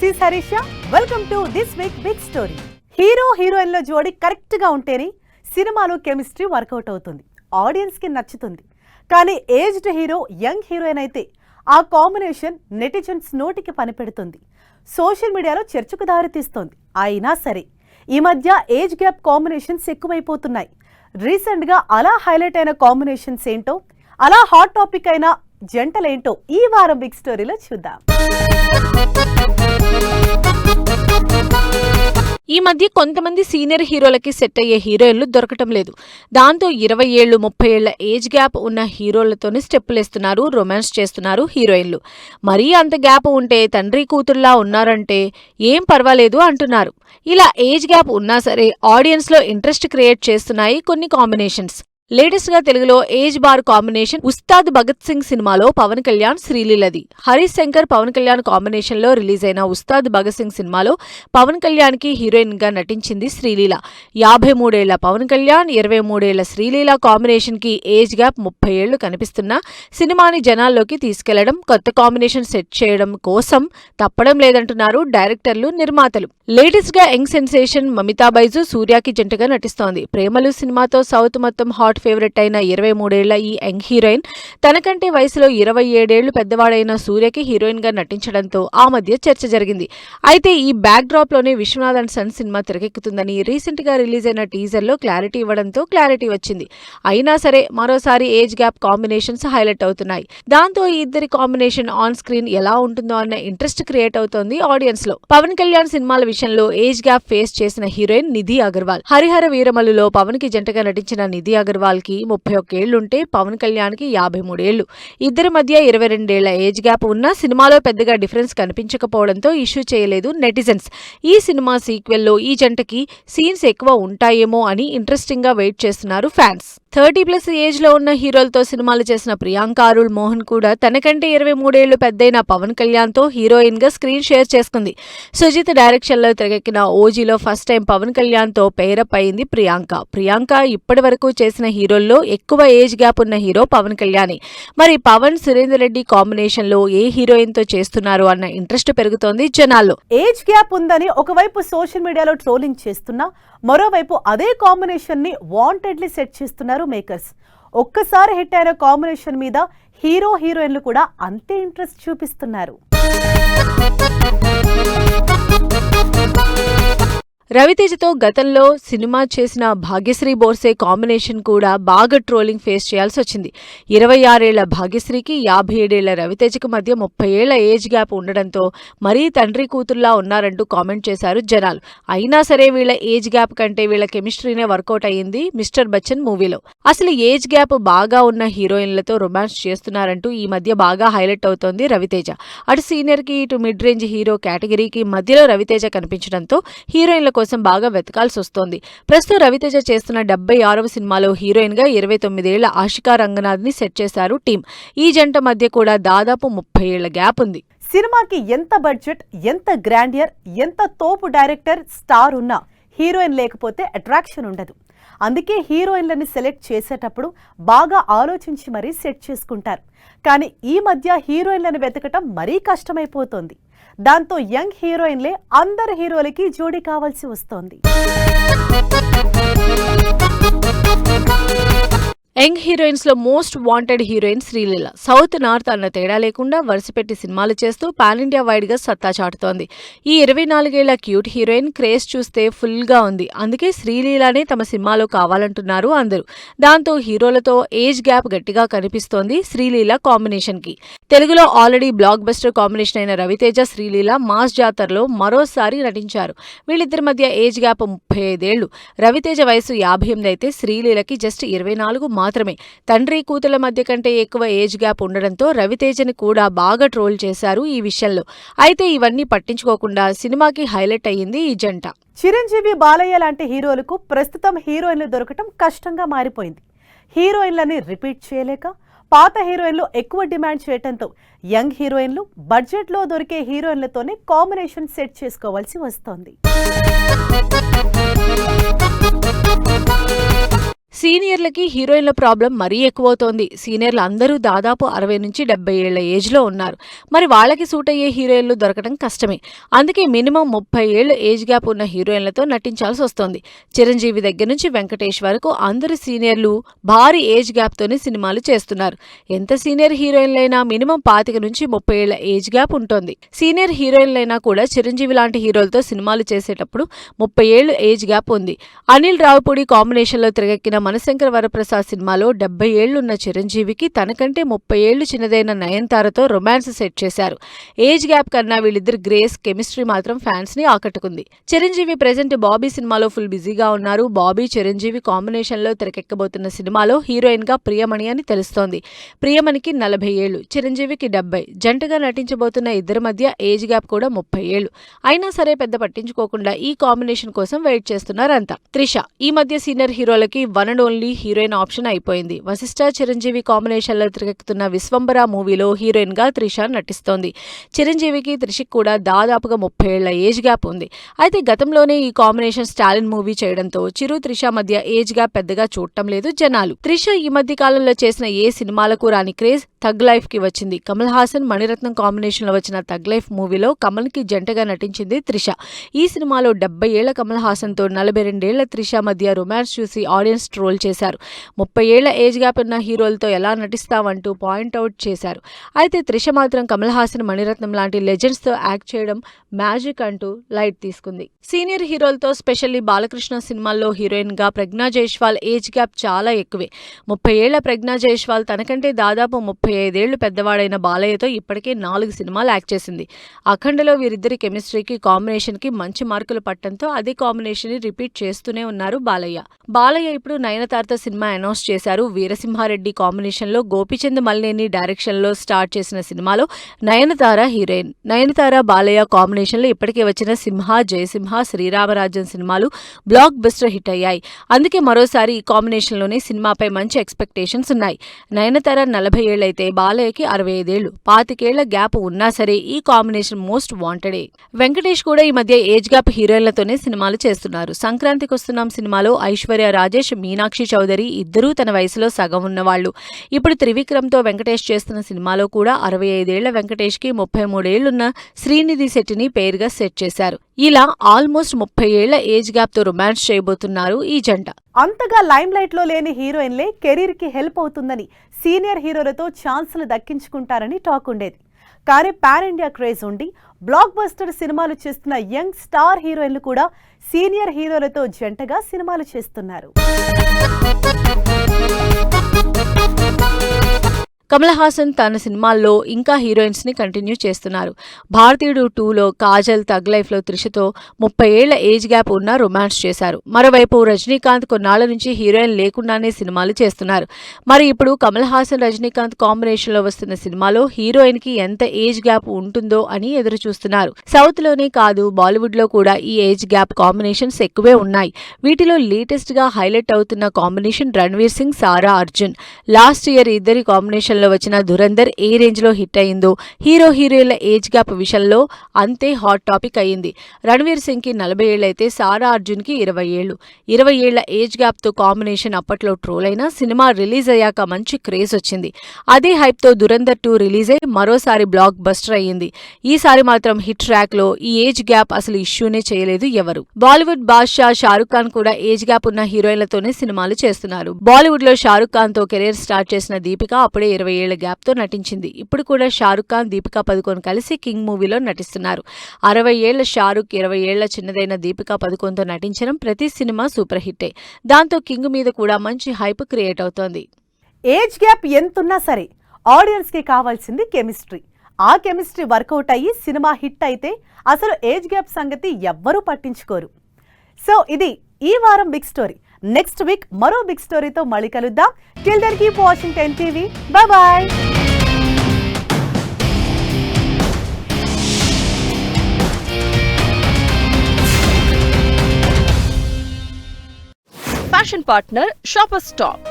This is Harish. Welcome to this week big story. Hero హీరోయిన్ల జోడీ correct గా ఉంటేనే సినిమాలో కెమిస్ట్రీ వర్కౌట్ అవుతుంది, ఆడియన్స్ కి నచ్చుతుంది. కానీ ఏజ్డ్ హీరో యంగ్ హీరోయిన్ అయితే ఆ కాంబినేషన్ నెటిజన్స్ నోటికి పని పెడుతుంది, సోషల్ మీడియాలో చర్చకు దారితీస్తోంది. అయినా సరే ఈ మధ్య ఏజ్ గ్యాప్ కాంబినేషన్స్ ఎక్కువైపోతున్నాయి. రీసెంట్ గా అలా హైలైట్ అయిన కాంబినేషన్స్ ఏంటో, అలా హాట్ టాపిక్ అయిన జంటలేంటో ఈ వారం బిగ్ స్టోరీలో చూద్దాం. ఈ మధ్య కొంతమంది సీనియర్ హీరోలకి సెట్ అయ్యే హీరోయిన్లు దొరకటం లేదు. దాంతో 20 ఏళ్లు 30 ఏళ్ల ఏజ్ గ్యాప్ ఉన్న హీరోలతోనే స్టెప్పులేస్తున్నారు, రొమాన్స్ చేస్తున్నారు హీరోయిన్లు. మరీ అంత గ్యాప్ ఉంటే తండ్రి కూతుర్లా ఉన్నారంటే ఏం పర్వాలేదు అంటున్నారు. ఇలా ఏజ్ గ్యాప్ ఉన్నా సరే ఆడియన్స్ లో ఇంట్రెస్ట్ క్రియేట్ చేస్తున్నాయి కొన్ని కాంబినేషన్స్. లేటెస్ట్ గా తెలుగులో age bar combination Ustaad Bhagat Singh సినిమాలో పవన్ కళ్యాణ్ శ్రీలీలది. హరీష్ శంకర్ పవన్ కళ్యాణ్ కాంబినేషన్ లో రిలీజ్ అయిన ఉస్తాద్ భగత్ సింగ్ సినిమాలో పవన్ కళ్యాణ్ కి హీరోయిన్ గా నటించింది శ్రీలీల. 53 ఏళ్ల పవన్ కళ్యాణ్ 23 ఏళ్ల శ్రీలీల కాంబినేషన్ కి ఏజ్ గ్యాప్ 30 ఏళ్లు కనిపిస్తున్నా సినిమాని జనాల్లోకి తీసుకెళ్లడం, కొత్త కాంబినేషన్ సెట్ చేయడం కోసం తప్పడం లేదంటున్నారు డైరెక్టర్లు, నిర్మాతలు. లేటెస్ట్ గా యంగ్ సెన్సేషన్ మమితా బైజు సూర్యకి జంటగా నటిస్తోంది. ప్రేమలు సినిమాతో సౌత్ మొత్తం హాట్ ఫేవరెట్ అయిన 23 ఏళ్ల ఈ యంగ్ హీరోయిన్ తనకంటే వయసులో 27 ఏళ్లు పెద్దవాడైన సూర్యకి హీరోయిన్ గా నటించడంతో ఆ మధ్య చర్చ జరిగింది. అయితే ఈ బ్యాక్ డ్రాప్ లోనే విశ్వనాథ్ అండ్ సన్ సినిమా తెరకెక్కుతుందని రీసెంట్ గా రిలీజ్ అయిన టీజర్ లో క్లారిటీ ఇవ్వడంతో క్లారిటీ వచ్చింది. అయినా సరే మరోసారి ఏజ్ గ్యాప్ కాంబినేషన్స్ హైలైట్ అవుతున్నాయి. దాంతో ఈ ఇద్దరి కాంబినేషన్ ఆన్ స్క్రీన్ ఎలా ఉంటుందో అన్న ఇంట్రెస్ట్ క్రియేట్ అవుతోంది ఆడియన్స్ లో. పవన్ కళ్యాణ్ సినిమాల విషయంలో ఏజ్ గ్యాప్ ఫేస్ చేసిన హీరోయిన్ నిధి అగర్వాల్. హరిహర వీరమల్లులో పవన్ కి జంటగా నటించిన నిధి అగర్వాల్ కి 31 ఏళ్లుంటే పవన్ కళ్యాణ్ కి 53 ఏళ్లు. ఇద్దరి మధ్య 22 ఏళ్ల ఏజ్ గ్యాప్ ఉన్నా సినిమాలో పెద్దగా డిఫరెన్స్ కనిపించకపోవడంతో ఇష్యూ చేయలేదు నెటిజన్స్. ఈ సినిమా సీక్వెల్ లో ఈ జంటకి సీన్స్ ఎక్కువ ఉంటాయేమో అని ఇంట్రెస్టింగ్ గా వెయిట్ చేస్తున్నారు ఫ్యాన్స్. 30+ ఏజ్ లో ఉన్న హీరోలతో సినిమాలు చేసిన ప్రియాంక అరుళ్ మోహన్ కూడా తనకంటే 23 ఏళ్లు పెద్దయిన పవన్ కళ్యాణ్ తో హీరోయిన్ గా స్క్రీన్ షేర్ చేసుకుంది. సుజిత్ డైరెక్షన్ లో తెరకెక్కిన ఓజీలో ఫస్ట్ టైం పవన్ కళ్యాణ్ తో పేరప్ అయింది ప్రియాంక ఇప్పటి వరకు చేసిన హీరోల్లో ఎక్కువ ఏజ్ గ్యాప్ ఉన్న హీరో పవన్ కళ్యాణ్. మరి పవన్ సురేందర్ రెడ్డి కాంబినేషన్ లో ఏ హీరోయిన్ తో చేస్తున్నారు అన్న ఇంట్రెస్ట్ పెరుగుతోంది జనాల్లో. ఏజ్ గ్యాప్ ఉందని ఒకవైపు సోషల్ మీడియాలో ట్రోలింగ్ చేస్తున్నా, మరోవైపు అదే కాంబినేషన్ ని వాంటెడ్లీ సెట్ చేస్తున్నారు మేకర్స్. ఒక్కసారి హిట్ అయిన కాంబినేషన్ మీద హీరో హీరోయిన్లు కూడా అంతే ఇంట్రెస్ట్ చూపిస్తున్నారు. రవితేజతో గతంలో సినిమా చేసిన భాగ్యశ్రీ బోర్సే కాంబినేషన్ కూడా బాగా ట్రోలింగ్ ఫేస్ చేయాల్సి వచ్చింది. 26 ఏళ్ల భాగ్యశ్రీకి 57 ఏళ్ల రవితేజకు మధ్య 30 ఏళ్ల ఏజ్ గ్యాప్ ఉండడంతో మరీ తండ్రి కూతుర్లా ఉన్నారంటూ కామెంట్ చేశారు జనాలు. అయినా సరే వీళ్ల ఏజ్ గ్యాప్ కంటే వీళ్ల కెమిస్ట్రీనే వర్కౌట్ అయ్యింది మిస్టర్ బచ్చన్ మూవీలో. అసలు ఏజ్ గ్యాప్ బాగా ఉన్న హీరోయిన్లతో రొమాన్స్ చేస్తున్నారంటూ ఈ మధ్య బాగా హైలైట్ అవుతోంది రవితేజ. అటు సీనియర్ కి ఇటు మిడ్ రేంజ్ హీరో కేటగిరీకి మధ్యలో రవితేజ కనిపించడంతో హీరోయిన్ల కోసం బాగా వెతకాల్సి వస్తోంది. ప్రస్తుతం రవితేజ చేస్తున్న 76వ సినిమాలో హీరోయిన్ గా 29 ఏళ్ల ఆషికా రంగనాథ్ ని సెట్ చేశారు టీం. ఈ జంట మధ్య కూడా దాదాపు 30 ఏళ్ల గ్యాప్ ఉంది. సినిమాకి ఎంత బడ్జెట్, ఎంత గ్రాండియర్, ఎంత తోపు డైరెక్టర్, స్టార్ ఉన్నా హీరోయిన్ లేకపోతే అట్రాక్షన్ ఉండదు. అందుకే హీరోయిన్లని సెలెక్ట్ చేసేటప్పుడు బాగా ఆలోచించి మరీ సెట్ చేసుకుంటారు. కానీ ఈ మధ్య హీరోయిన్లను వెతకటం మరీ కష్టమైపోతోంది. దాంతో యంగ్ హీరోయిన్లే అందరు హీరోలకి జోడీ కావాల్సి వస్తోంది. యంగ్ హీరోయిన్స్ లో most wanted heroine Sreeleela. South north అన్న తేడా లేకుండా వరుసపెట్టి సినిమాలు చేస్తూ పాన్ ఇండియా వైడ్ గా సత్తా చాటుతోంది. ఈ 24 ఏళ్ల క్యూట్ హీరోయిన్ క్రేజ్ చూస్తే ఫుల్ గా ఉంది. అందుకే శ్రీలీలనే తమ సినిమాలో కావాలంటున్నారు అందరూ. దాంతో హీరోలతో ఏజ్ గ్యాప్ గట్టిగా కనిపిస్తోంది శ్రీలీల కాంబినేషన్ కి. తెలుగులో ఆల్రెడీ బ్లాక్ బస్టర్ కాంబినేషన్ అయిన రవితేజ శ్రీలీల మాస్ జాతరలో మరోసారి నటించారు. వీళ్ళిద్దరి మధ్య ఏజ్ గ్యాప్ 35 ఏళ్లు. రవితేజ వయసు 58 అయితే శ్రీలీలకి జస్ట్ 24 మాత్రమే. తండ్రి కూతుల మధ్య కంటే ఎక్కువ ఏజ్ గ్యాప్ ఉండడంతో రవితేజని కూడా బాగా ట్రోల్ చేశారు ఈ విషయంలో. అయితే ఇవన్నీ పట్టించుకోకుండా సినిమాకి హైలైట్ అయ్యింది ఈ జంట. చిరంజీవి, బాలయ్య లాంటి హీరోలకు ప్రస్తుతం హీరోయిన్లు దొరకటం కష్టంగా మారిపోయింది. హీరోయిన్లని రిపీట్ చేయలేక పాత హీరోయిన్లు ఎక్కువ డిమాండ్ చేయటంతో యంగ్ హీరోయిన్లు బడ్జెట్లో దొరికే హీరోయిన్లతోనే కాంబినేషన్ సెట్ చేసుకోవాల్సి వస్తోంది. సీనియర్లకి హీరోయిన్ల ప్రాబ్లం మరీ ఎక్కువవుతోంది. సీనియర్లు అందరూ దాదాపు 60 నుంచి 70 ఏళ్ల ఏజ్లో ఉన్నారు. మరి వాళ్ళకి సూట్ అయ్యే హీరోయిన్లు దొరకడం కష్టమే. అందుకే మినిమం 30 ఏళ్లు ఏజ్ గ్యాప్ ఉన్న హీరోయిన్లతో నటించాల్సి వస్తోంది. చిరంజీవి దగ్గర నుంచి వెంకటేష్ వరకు అందరు సీనియర్లు భారీ ఏజ్ గ్యాప్తోనే సినిమాలు చేస్తున్నారు. ఎంత సీనియర్ హీరోయిన్లైనా మినిమం 25 నుంచి 30 ఏళ్ల ఏజ్ గ్యాప్ ఉంటోంది. సీనియర్ హీరోయిన్లైనా కూడా చిరంజీవి లాంటి హీరోలతో సినిమాలు చేసేటప్పుడు 30 ఏళ్లు ఏజ్ గ్యాప్ ఉంది. అనిల్ రావుపూడి కాంబినేషన్లో తిరగెక్కిన మనశంకర వరప్రసాద్ సినిమాలో 70 ఏళ్లున్న చిరంజీవికి తనకంటే 30 ఏళ్లు చిన్నదైన నయనతారతో రొమాన్స్ సెట్ చేశారు. ఏజ్ గ్యాప్ కన్నా వీళ్ళిద్దరు గ్రేస్ కెమిస్ట్రీ మాత్రం ఫ్యాన్స్ ని ఆకట్టుకుంది. చిరంజీవి ప్రెజెంట్ బాబీ సినిమాలో ఫుల్ బిజీగా ఉన్నారు. బాబీ చిరంజీవి కాంబినేషన్లో తెరకెక్కబోతున్న సినిమాలో హీరోయిన్ గా ప్రియమణి అని తెలుస్తోంది. ప్రియమణికి 40 ఏళ్లు, చిరంజీవికి 70. జంటగా నటించబోతున్న ఇద్దరి మధ్య ఏజ్ గ్యాప్ కూడా 30 ఏళ్లు. అయినా సరే పెద్ద పట్టించుకోకుండా ఈ కాంబినేషన్ కోసం వెయిట్ చేస్తున్నారంతా. త్రిష ఈ మధ్య సీనియర్ హీరోలకి one and only heroine option అయిపోయింది. వశిష్ఠ చిరంజీవి కాంబినేషన్లో తిరగెక్కుతున్న విశ్వంబర మూవీలో హీరోయిన్ గా త్రిష నటిస్తోంది. చిరంజీవికి త్రిషకి కూడా దాదాపుగా 30 ఏళ్ల ఏజ్ గ్యాప్ ఉంది. అయితే గతంలోనే ఈ కాంబినేషన్ స్టాలిన్ మూవీ చేయడంతో చిరు త్రిష మధ్య ఏజ్ గ్యాప్ పెద్దగా చూడటం లేదు జనాలు. త్రిష ఈ మధ్య కాలంలో చేసిన ఏ సినిమాలకు రాని క్రేజ్ థగ్ లైఫ్ కి వచ్చింది. కమల్ హాసన్ మణిరత్నం కాంబినేషన్ లో వచ్చిన థగ్ లైఫ్ మూవీలో కమల్ కి జంటగా నటించింది త్రిష. ఈ సినిమాలో 70 ఏళ్ల కమల్ హాసన్ తో 42 ఏళ్ల త్రిష మధ్య రొమాన్స్ చూసి ఆడియన్స్ ట్రోల్ చేశారు. 30 ఏళ్ల ఏజ్ గ్యాప్ ఉన్న హీరోలతో ఎలా నటిస్తావంటూ పాయింట్అవుట్ చేశారు. అయితే త్రిష మాత్రం కమల్ హాసన్ మణిరత్నం లాంటి లెజెండ్స్ తో యాక్ట్ చేయడం మ్యాజిక్ అంటూ లైట్ తీసుకుంది. సీనియర్ హీరోలతో స్పెషల్లీ బాలకృష్ణ సినిమాల్లో హీరోయిన్ గా ప్రజ్ఞా జైస్వాల్ ఏజ్ గ్యాప్ చాలా ఎక్కువే. 30 ఏళ్ల ప్రజ్ఞా జైస్వాల్ తనకంటే దాదాపు 35 ఏళ్లు పెద్దవాడైన బాలయ్యతో ఇప్పటికే 4 సినిమాలు యాక్ట్ చేసింది. అఖండలో వీరిద్దరి కెమిస్ట్రీకి కాంబినేషన్ కి మంచి మార్కులు పట్టడంతో అదే కాంబినేషన్ ని రిపీట్ చేస్తూనే ఉన్నారు బాలయ్య. బాలయ్య ఇప్పుడు నయనతారతో సినిమా అనౌన్స్ చేశారు. వీరసింహారెడ్డి కాంబినేషన్ లో గోపిచంద్ మల్లేని డైరెక్షన్ లో స్టార్ట్ చేసిన సినిమాలో నయనతార హీరోయిన్. నయనతార బాలయ్య కాంబినేషన్ లో ఇప్పటికే వచ్చిన సింహ, జయసింహ, శ్రీరామరాజ్యం సినిమాలు బ్లాక్ బస్టర్ హిట్ అయ్యాయి. అందుకే మరోసారి ఈ కాంబినేషన్ లోనే సినిమాపై మంచి ఎక్స్పెక్టేషన్స్ ఉన్నాయి. నయనతార 40 ఏళ్లైతే బాలయ్యకి 65 ఏళ్లు. 25 ఏళ్ల గ్యాప్ ఉన్నా సరే ఈ కాంబినేషన్ మోస్ట్ వాంటెడే. వెంకటేష్ కూడా ఈ మధ్య ఏజ్ గ్యాప్ హీరోయిన్లతోనే సినిమాలు చేస్తున్నారు. సంక్రాంతికి వస్తున్నాం సినిమాలో ఐశ్వర్య రాజేష్, మీనాక్షి చౌదరి ఇద్దరూ తన వయసులో సగం ఉన్నవాళ్లు. ఇప్పుడు త్రివిక్రమ్తో వెంకటేష్ చేస్తున్న సినిమాలో కూడా 65 ఏళ్ల వెంకటేష్ కి 33 ఏళ్లున్న శ్రీనిధి శెట్టిని పేరుగా సెట్ చేశారు. ఇలా ఆల్మోస్ట్ 30 ఏళ్ల ఏజ్ గ్యాప్ తో రొమాన్స్ చేయబోతున్నారు ఈ జంట. అంతగా లైమ్ లైట్ లో లేని హీరోయిన్లే కెరీర్ కి హెల్ప్ అవుతుందని సీనియర్ హీరోలతో ఛాన్సులు దక్కించుకుంటారని టాక్ ఉండేది. కానీ పాన్ ఇండియా క్రేజ్ ఉండి బ్లాక్ బస్టర్ సినిమాలు చేస్తున్న యంగ్ స్టార్ హీరోయిన్లు కూడా సీనియర్ హీరోలతో జంటగా సినిమాలు చేస్తున్నారు. కమల్ హాసన్ తన సినిమాల్లో ఇంకా హీరోయిన్స్ ని కంటిన్యూ చేస్తున్నారు. భారతీయుడు 2లో కాజల్, థగ్ లైఫ్ లో త్రిషతో 30 ఏళ్ల ఏజ్ గ్యాప్ ఉన్న రొమాన్స్ చేశారు. మరోవైపు రజనీకాంత్ కొన్నాళ్ల నుంచి హీరోయిన్ లేకుండానే సినిమాలు చేస్తున్నారు. మరి ఇప్పుడు కమల్ హాసన్ రజనీకాంత్ కాంబినేషన్ లో వస్తున్న సినిమాలో హీరోయిన్ కి ఎంత ఏజ్ గ్యాప్ ఉంటుందో అని ఎదురు చూస్తున్నారు. సౌత్ లోనే కాదు బాలీవుడ్ లో కూడా ఈ ఏజ్ గ్యాప్ కాంబినేషన్స్ ఎక్కువే ఉన్నాయి. వీటిలో లేటెస్ట్ గా హైలైట్ అవుతున్న కాంబినేషన్ రణ్వీర్ సింగ్, సారా అర్జున్. లాస్ట్ ఇయర్ ఇద్దరి కాంబినేషన్ లో వచ్చిన ధురంధర్ ఏ రేంజ్ లో హిట్ అయిందో హీరో హీరోయిన్ల ఏజ్ గ్యాప్ విషయంలో అంతే హాట్ టాపిక్ అయింది. రణ్వీర్ సింగ్ కి 40 ఏళ్లైతే సారా అర్జున్ కి 20 ఏళ్లు. 20 ఏళ్ల ఏజ్ గ్యాప్ తో కాంబినేషన్ అప్పట్లో ట్రోల్ అయినా సినిమా రిలీజ్ అయ్యాక మంచి క్రేజ్ వచ్చింది. అదే హైప్ తో ధురంధర్ 2 రిలీజ్ అయి మరోసారి బ్లాక్ బస్టర్ అయ్యింది. ఈసారి మాత్రం హిట్ ట్రాక్ లో ఈ ఏజ్ గ్యాప్ అసలు ఇష్యూనే చేయలేదు ఎవరు. బాలీవుడ్ బాద్షా షారుఖ్ ఖాన్ కూడా ఏజ్ గ్యాప్ ఉన్న హీరోయిన్లతోనే సినిమాలు చేస్తున్నారు. బాలీవుడ్ లో షారుఖ్ ఖాన్ తో కెరీర్ స్టార్ట్ చేసిన దీపిక అప్పుడే 20 ఏళ్ల గ్యాప్ తో నటించింది. ఇప్పుడు కూడా షారుఖ్ ఖాన్, దీపికా పదుకోన్ కలిసి కింగ్ మూవీలో నటిస్తున్నారు. 60 ఏళ్ల షారుఖ్ 20 ఏళ్ల చిన్నదైన దీపికా పదుకోన్తో నటించడం ప్రతి సినిమా సూపర్ హిట్టే. దాంతో కింగ్ మీద కూడా మంచి హైప్ క్రియేట్ అవుతోంది. ఏజ్ గ్యాప్ ఎంతున్నా సరే ఆడియన్స్ కి కావాల్సింది కెమిస్ట్రీ. ఆ కెమిస్ట్రీ వర్కౌట్ అయ్యి సినిమా హిట్ అయితే అసలు ఏజ్ గ్యాప్ సంగతి ఎవ్వరూ పట్టించుకోరు. సో ఇది ఈ వారం బిగ్ స్టోరీ. నెక్స్ట్ వీక్ మరో బిగ్ స్టోరీతో మళ్ళీ కలుద్దాం. Till then keep watching 10 TV. Bye bye. Fashion partner shopper stop.